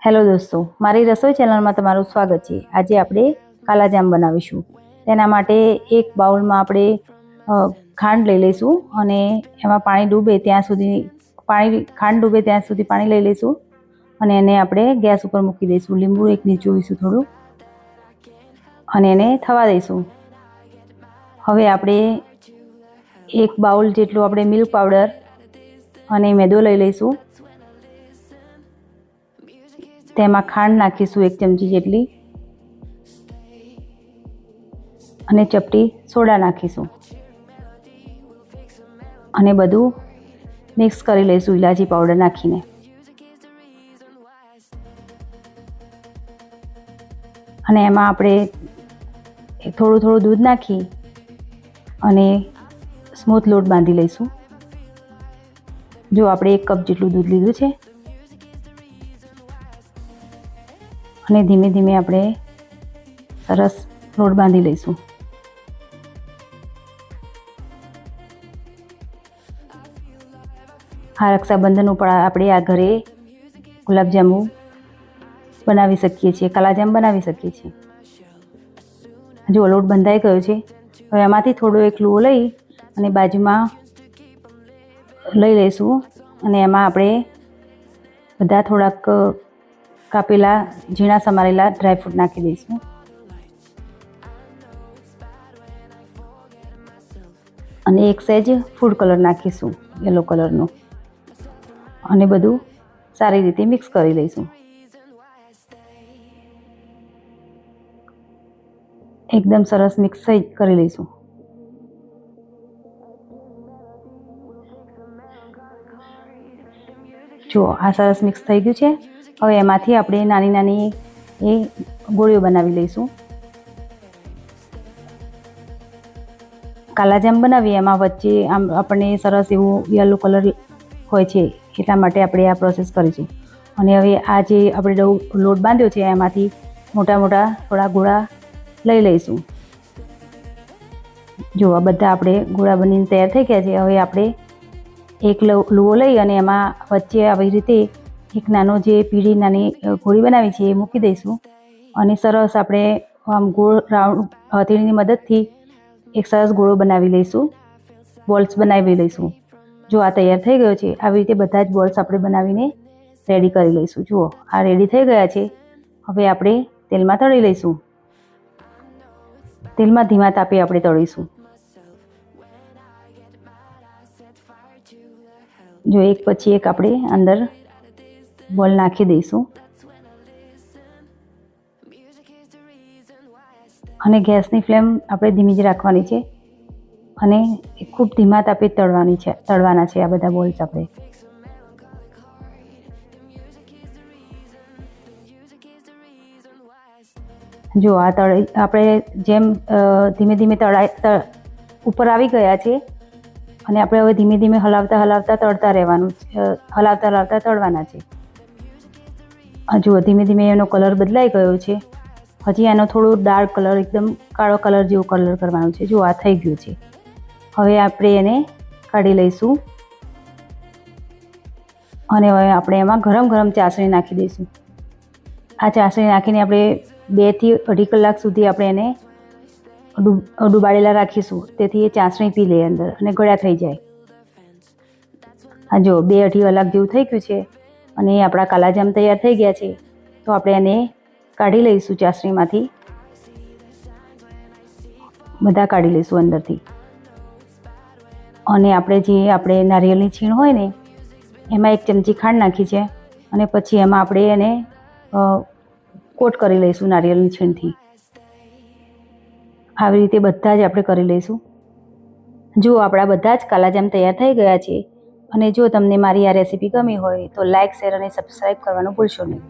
Hello દોસ્તો, મારી રસોઈ ચેનલમાં તમારું સ્વાગત છે। આજે આપણે કાલા જામ બનાવીશું। તેના માટે એક બાઉલમાં આપણે ખાંડ લઈ લઈશું અને એમાં ખાંડ ડૂબે ત્યાં સુધી પાણી લઈ લઈશું અને એને આપણે ગેસ ઉપર મૂકી દઈશું। લીંબુ એક નીચોવીશું થોડું અને એને થવા દઈશું। હવે આપણે એક બાઉલ જેટલું આપણે મિલ્ક પાવડર અને મેદો લઈ લઈશું। તેમાં ખાંડ નાખીશું 1 ચમચી જેટલી અને ચપટી સોડા નાખીશું અને બધું મિક્સ કરી લઈશું ઇલાયચી પાવડર નાખીને। અને એમાં આપણે થોડું દૂધ નાખી અને સ્મૂથ લોટ બાંધી લઈશું। જો આપણે 1 કપ જેટલું દૂધ લીધું છે અને ધીમે ધીમે આપણે સરસ લોટ બાંધી લઈશું। આ રક્ષાબંધન ઉપર આપણે આ ઘરે ગુલાબજાંબુ બનાવી શકીએ છીએ, કાલાજામ બનાવી શકીએ છીએ। જો લોટ બંધાઈ ગયો છે। હવે એમાંથી થોડો એક લુઓ લઈ અને બાજુમાં લઈ લઈશું અને એમાં આપણે બધા થોડાક કાપેલા ઝીણા સમારેલા ડ્રાયફ્રૂટ નાખી દઈશું અને એક સહેજ ફૂડ કલર નાખીશું, યલો કલરનો, અને બધું સારી રીતે મિક્સ કરી લઈશું। એકદમ સરસ મિક્સ કરી લઈશું। જો આ સરસ મિક્સ થઈ ગયું છે। હવે એમાંથી આપણે નાની નાની ગોળીઓ બનાવી લઈશું। કાલાજામ બનાવીએ એમાં વચ્ચે આમ આપણને સરસ એવું યલો કલર હોય છે, એટલા માટે આપણે આ પ્રોસેસ કરીશું। અને હવે આ જે આપણે લોટ બાંધ્યો છે એમાંથી મોટા મોટા થોડા ગોળા લઈ લઈશું। જો આ બધા આપણે ગોળા બનીને તૈયાર થઈ ગયા છે। હવે આપણે એક લુઓ લઈ અને એમાં વચ્ચે આવી રીતે એક નાનો જે પીળી નાની ગોળી બનાવી છે એ મૂકી દઈશું અને સરસ આપણે આમ ગોળ રાઉન્ડ હથેળીની મદદથી એક સરસ ગોળો બનાવી લઈશું, બોલ્સ બનાવી લઈશું। જો આ તૈયાર થઈ ગયો છે, આવી રીતે બધા જ બોલ્સ આપણે બનાવીને રેડી કરી લઈશું। જુઓ આ રેડી થઈ ગયા છે। હવે આપણે તેલમાં તળી લઈશું। તેલમાં ધીમા તાપે આપણે તળીશું। જો એક પછી એક આપણે અંદર બોલ નાખી દઈશું અને ગેસની ફ્લેમ આપણે ધીમી જ રાખવાની છે અને ખૂબ ધીમા તાપે તળવાના છે આ બધા બોલ્સ આપણે। જો આ આપણે જેમ ધીમે ધીમે ઉપર આવી ગયા છે અને આપણે હવે ધીમે ધીમે હલાવતા તળતા રહેવાનું છે, હલાવતા તળવાના છે। જુઓ ધીમે ધીમે એનો કલર બદલાઈ ગયો છે। હજી એનો થોડો ડાર્ક કલર, એકદમ કાળો કલર જેવો કલર કરવાનો છે। જો આ થઈ ગયું છે। હવે આપણે એને કાઢી લઈશું અને હવે આપણે એમાં ગરમ ચાસણી નાખી દઈશું। આ ચાસણી નાખીને આપણે 2 થી 2.5 કલાક સુધી આપણે એને ડુબાડેલા રાખીશું, તેથી એ ચાસણી પી લે અંદર અને ગળ્યા થઈ જાય। આ જો 2-2.5 કલાક જેવું થઈ ગયું છે અને આપણા કાલાજામ તૈયાર થઈ ગયા છે। તો આપણે એને કાઢી લઈશું ચાસણીમાંથી, બધા કાઢી લઈશું અંદરથી અને આપણે નારિયેળની છીણ હોય ને એમાં 1 ચમચી ખાંડ નાખી છે અને પછી એમાં આપણે એને કોટ કરી લઈશું નારિયેળની છીણથી। આવી રીતે બધા જ આપણે કરી લઈશું। જો આપણા બધા જ કાલાજામ તૈયાર થઈ ગયા છે અને જો તમને મારી આ રેસીપી ગમી હોય તો લાઇક, શેર અને સબસ્ક્રાઈબ કરવાનું ભૂલશો નહીં।